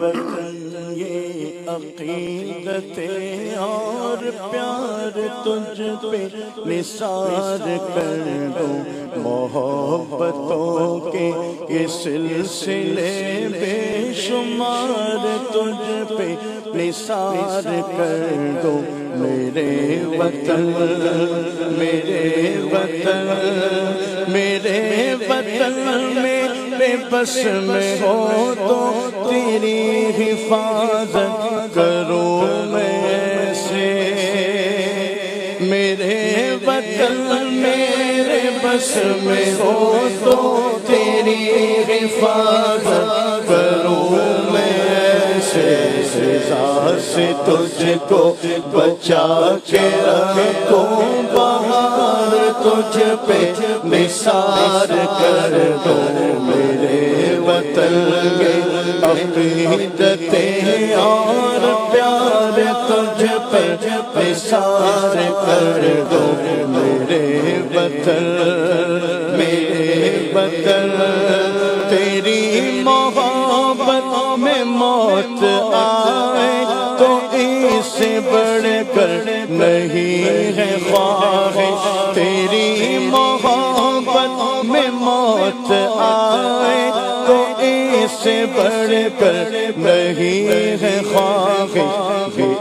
وطن یہ عقیدت اور پیار تجھ پہ نثار کر دوں، محبتوں کے یہ سلسلے بے شمار تجھ پہ نثار کر دوں، میرے وطن میرے وطن میرے وطن میرے بس میں ہو تو تیری حفاظت کروں میں ایسے، میرے وطن میرے بس میں ہو تو تیری حفاظت کروں میں ایسے، سزا سے تجھ کو بچا کے رکھوں، بہار تجھ پہ نثار کر دوں، میرے وطن کے عقیدتیں اور پیار تجھ پہ نثار کر دوں، میرے وطن میرے وطن تیری محبت میں موت آئے تو اس سے بڑھ کر نہیں ہے خواہش، تیری محبت میں موت آئے تو اس سے بڑھ کر نہیں ہے خواہش، یہ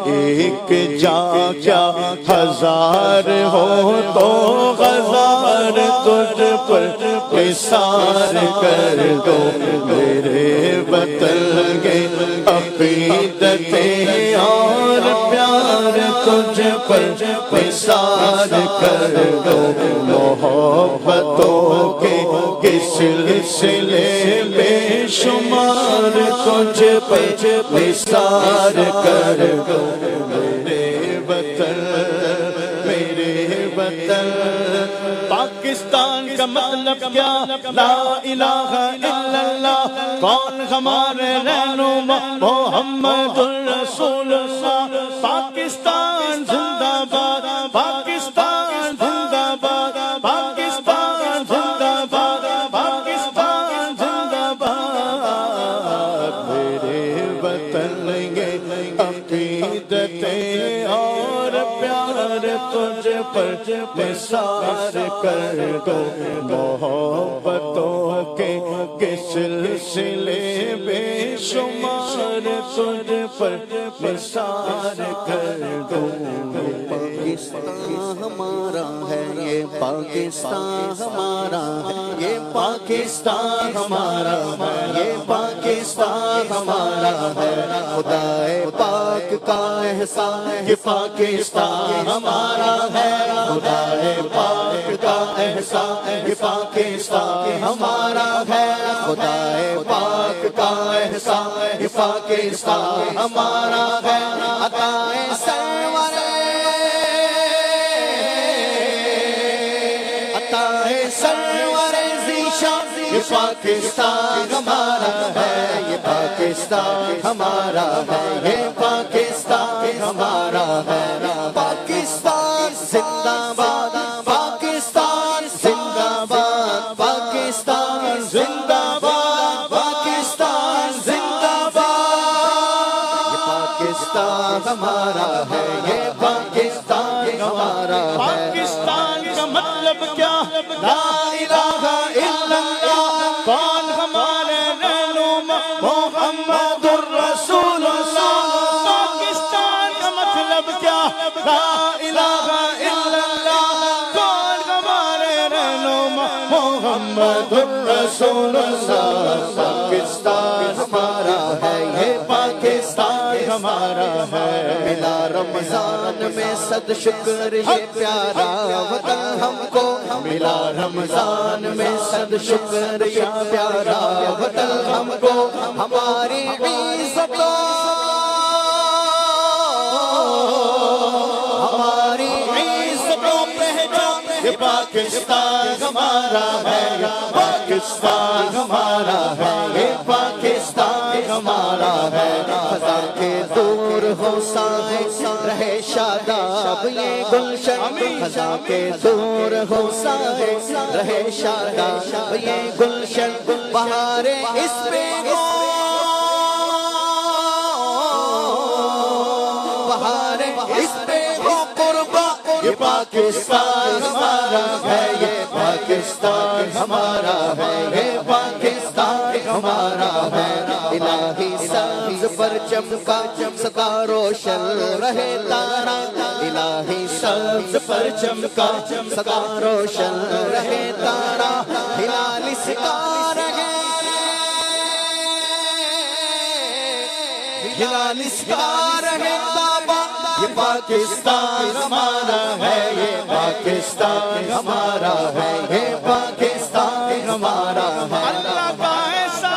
ایک جاں کیا ہزار ہو تو ہزار تجھ پر نثار کر دو، میرے وطن کے عقیدتیں اور پیار تجھ پر نثار کر دو، محبتوں کے سلسلے بے شمار تجھ پر نثار کر دو، میرے وطن میرے وطن۔ پاکستان کا مطلب کیا؟ لا الہ الا اللہ، کون ہمارے رہنما؟ محمد الرسول اللہ۔ پاکستان زندہ باد، پاکستان زندہ باد، پاکستان زندہ باد، پاکستان زندہ باد۔ میرے وطن یہ عقیدتیں اور پیار تجھ پر نثار کر دو، محبتوں کے سلسلے بے شمار تجھ پر نثار کر دو، پاکستان ہمارا ہے، یہ پاکستان ہمارا ہے، یہ پاکستان ہمارا ہے، یہ پاکستان ہمارا ہے، خدائے پاک کا احسان ہے، یہ پاکستان ہمارا ہے، خدائے پاک کا احسان ہے، یہ پاکستان ہمارا ہے، خدائے پاک کا احسان ہے، یہ پاکستان ہمارا ہے، عطائے سرور سرور ذیشان، یہ پاکستان ہمارا ہے، یہ پاکستان ہمارا ہے، یہ پاکستان ہمارا ہے، پاکستان زندہ باد، پاکستان زندہ باد، پاکستان زندہ باد، پاکستان زندہ باد۔ یہ پاکستان ہمارا ہے، یہ پاکستان ہمارا ہے۔ پاکستان کا مطلب کیا؟ لا الہ الا اللہ، کون ہمارے رہنما؟ محمد الرسول اللہ۔ پاکستان کا مطلب کیا؟ لا الہ الا اللہ، کون ہمارے رہنما؟ محمد الرسول اللہ۔ پاکستان ہمارا ہے، یہ پاکستان ہمارا ہے، ملا رمضان میں صد شکر یہ پیارا وطن ہم کو، ملا رمضان میں صد شکر یہ پیارا وطن ہم کو، ہماری عزتوں ہماری عزتوں پہچان، یہ پاکستان ہمارا ہے، پاکستان ہمارا ہے، یہ پاکستان ہمارا ہے، خدا کے دور ہو سائے رہے شاداب یہ گلشن، خدا کے دور ہو سائے رہے شاداب یہ گلشن، بہاریں اس پہ یہ پاکستان ہمارا ہے، یہ پاکستان ہمارا ہے، یہ پاکستان ہمارا ہے۔ الہی سبز پرچم کا سدا روشن رہے تارا، الہی سبز پرچم کا سدا روشن رہے تارا، ہلال اس کا رہے، ہلال اس کا رہے تابا۔ یہ پاکستان ہمارا ہے، یہ پاکستان ہمارا ہے، یہ پاکستان ہمارا ہے۔ اللہ کا ایسا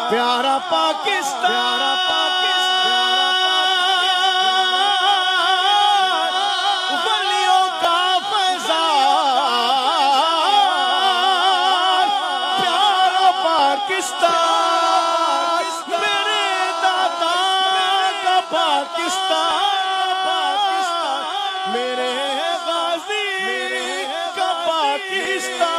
پیارا پاکستان، ولیوں کا فیضان، پیارا پاکستان، میرے دادا کا پاکستان، میرے غازی کا پاکستان،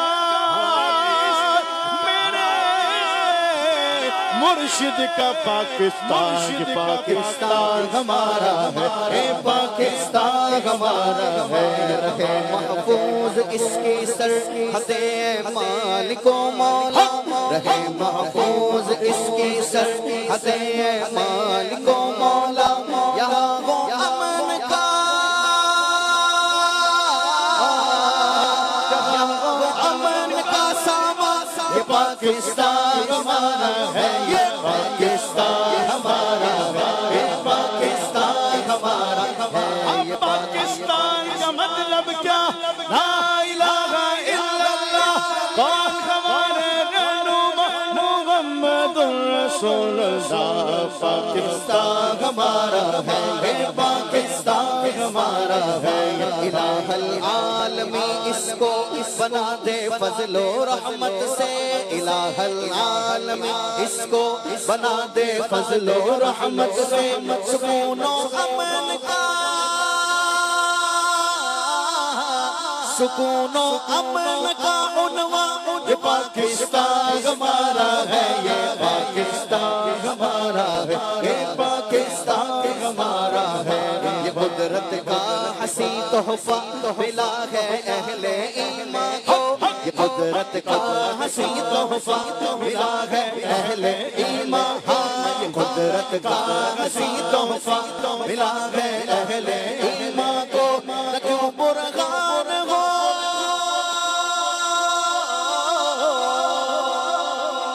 مرشد کا پاکستان، یہ پاکستان ہمارا ہے، یہ پاکستان ہمارا ہے۔ رہے محفوظ اس کی سرحد مالک و مولا، رہے محفوظ اس کی سرحد مالک و مولا، یہاں وہ امن کا، یہاں وہ امن کا سامان۔ یہ پاکستان ہمارا ہے، یہ پاکستان ہمارا ہے، یہ پاکستان ہمارا ہے۔ اب پاکستان کا مطلب کیا؟ لا الہ الا اللہ، کون ہمارے رہنما محمد الرسول اللہ۔ پاکستان ہمارا ہے، یہ پاکستان ہمارا ہے۔ الہ العالمین اس کو بنا دے فضل و رحمت سے، الہ العالمین اس کو بنا دے فضل و رحمت سے، سکون و امن کا، سکون و امن کا عنوان۔ یہ پاکستان ہمارا ہے، یہ پاکستان ہمارا ہے، یہ پاکستان ہمارا ہے۔ یہ قدرت کا حسین تحفہ ملا ہے اہل ایمان کو، یہ قدرت کا حسین تحفہ ملا ہے اہل ایمان، ہاں یہ قدرت کا حسین تحفہ ملا ہے اہل ایمان کو۔ نہ کیوں برہان ہو،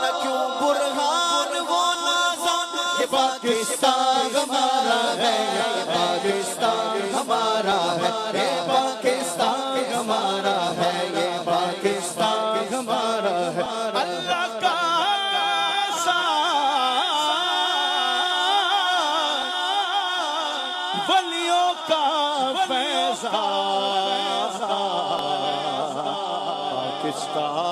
نہ کیوں برہان ہو نازان، یہ پاکستان ہمارا ہے، یہ پاکستان ہمارا ہے، یہ پاکستان ہمارا ہے، یہ پاکستان ہمارا ہے۔ اللہ کا ایسا ولیوں کا فیضان، پاکستان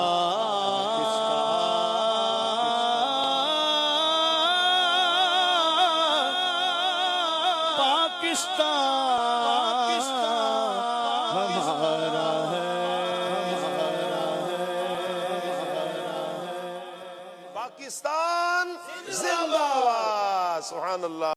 ہمارا ہے۔ پاکستان زندہ باد، سبحان اللہ۔